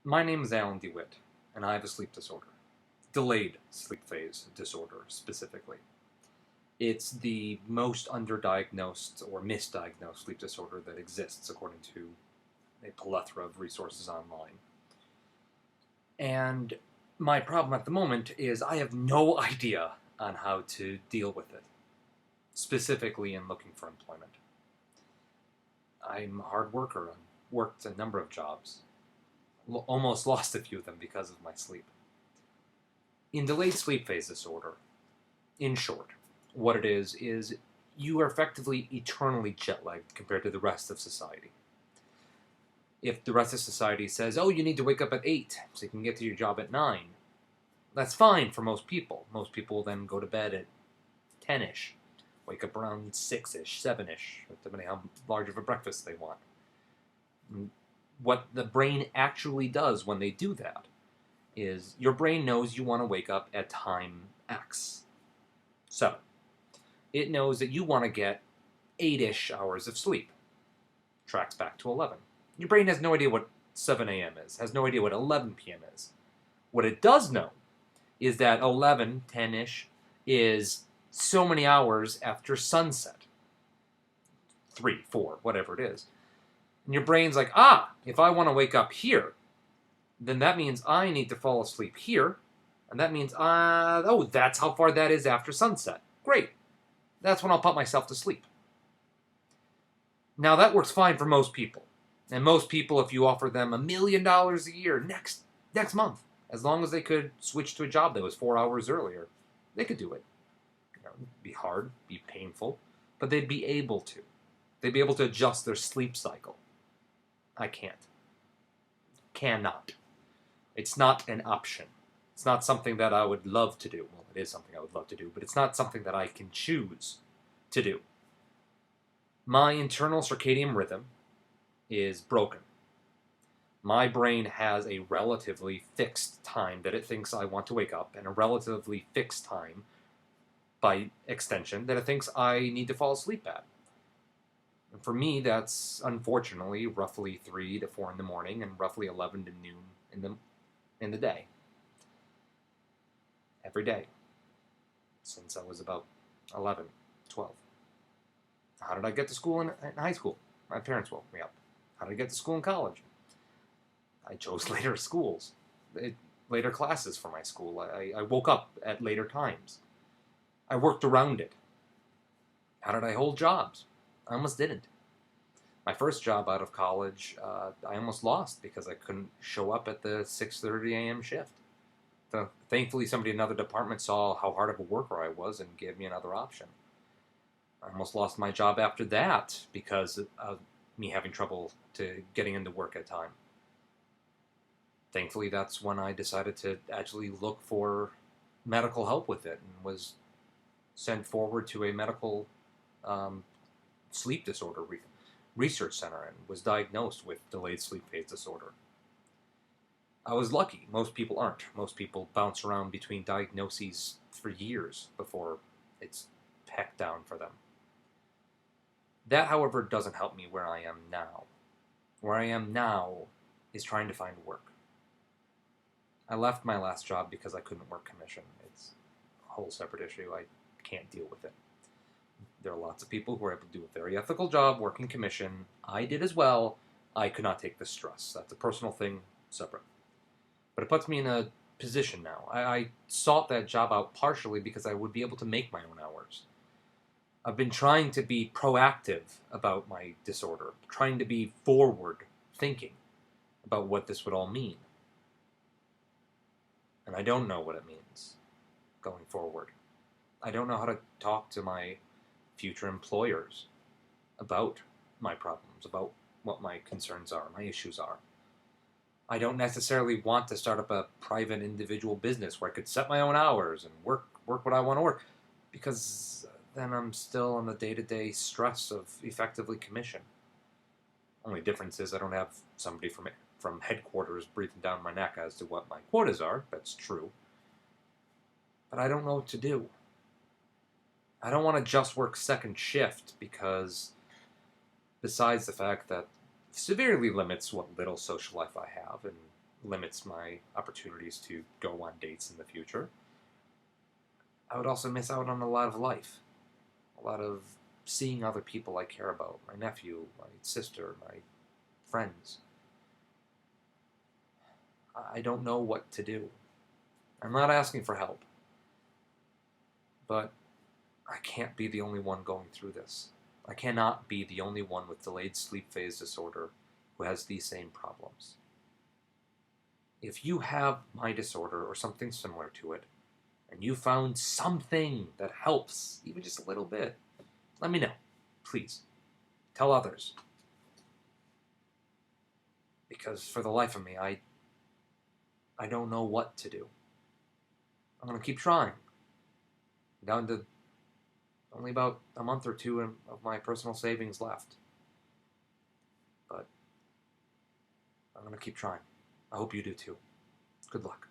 My name is Alan DeWitt, and I have a sleep disorder. Delayed sleep phase disorder, specifically. It's the most underdiagnosed or misdiagnosed sleep disorder that exists, according to a plethora of resources online. And my problem at the moment is I have no idea on how to deal with it, specifically in looking for employment. I'm a hard worker. I've worked a number of jobs. Almost lost a few of them because of my sleep. In delayed sleep phase disorder, in short, what it is you are effectively eternally jet-lagged compared to the rest of society. If the rest of society says, oh, you need to wake up at 8 so you can get to your job at 9, that's fine for most people. Most people then go to bed at 10-ish, wake up around 6-ish, 7-ish, depending how large of a breakfast they want. What the brain actually does when they do that is your brain knows you want to wake up at time X. So, it knows that you want to get 8-ish hours of sleep. Tracks back to 11. Your brain has no idea what 7 a.m. is, has no idea what 11 p.m. is. What it does know is that 11, 10-ish, is so many hours after sunset. 3, 4, whatever it is. And your brain's like, if I want to wake up here, then that means I need to fall asleep here. And that means, that's how far that is after sunset. Great. That's when I'll put myself to sleep. Now, that works fine for most people. And most people, if you offer them $1 million a year next month, as long as they could switch to a job that was 4 hours earlier, they could do it. It'd be hard, be painful, but they'd be able to. They'd be able to adjust their sleep cycle. I can't. Cannot. It's not an option. It's not something that I would love to do. Well, it is something I would love to do, but it's not something that I can choose to do. My internal circadian rhythm is broken. My brain has a relatively fixed time that it thinks I want to wake up, and a relatively fixed time, by extension, that it thinks I need to fall asleep at. And for me, that's unfortunately roughly 3 to 4 in the morning and roughly 11 to noon in the day. Every day. Since I was about 11, 12. How did I get to school in high school? My parents woke me up. How did I get to school in college? I chose later schools. Later classes for my school. I woke up at later times. I worked around it. How did I hold jobs? I almost didn't. My first job out of college, I almost lost because I couldn't show up at the 6:30 a.m. shift. Thankfully, somebody in another department saw how hard of a worker I was and gave me another option. I almost lost my job after that because of me having trouble getting into work at time. Thankfully, that's when I decided to actually look for medical help with it and was sent forward to a medical sleep disorder research center and was diagnosed with delayed sleep phase disorder. I was lucky. Most people aren't. Most people bounce around between diagnoses for years before it's pecked down for them. That, however, doesn't help me where I am now. Where I am now is trying to find work. I left my last job because I couldn't work commission. It's a whole separate issue. I can't deal with it. There are lots of people who are able to do a very ethical job working commission. I did as well. I could not take the stress. That's a personal thing, separate. But it puts me in a position now. I sought that job out partially because I would be able to make my own hours. I've been trying to be proactive about my disorder, trying to be forward thinking about what this would all mean. And I don't know what it means going forward. I don't know how to talk to my future employers about my problems, about what my concerns are, my issues are. I don't necessarily want to start up a private individual business where I could set my own hours and work what I want to work, because then I'm still in the day-to-day stress of effectively commission. Only difference is I don't have somebody from headquarters breathing down my neck as to what my quotas are. That's true. But I don't know what to do. I don't want to just work second shift because, besides the fact that severely limits what little social life I have and limits my opportunities to go on dates in the future. I would also miss out on a lot of life, a lot of seeing other people I care about, my nephew, my sister, my friends. I don't know what to do. I'm not asking for help, but I can't be the only one going through this. I cannot be the only one with delayed sleep phase disorder who has these same problems. If you have my disorder or something similar to it, and you found something that helps, even just a little bit, let me know. Please. Tell others. Because for the life of me, I don't know what to do. I'm going to keep trying. I'm down to only about a month or two of my personal savings left. But I'm going to keep trying. I hope you do too. Good luck.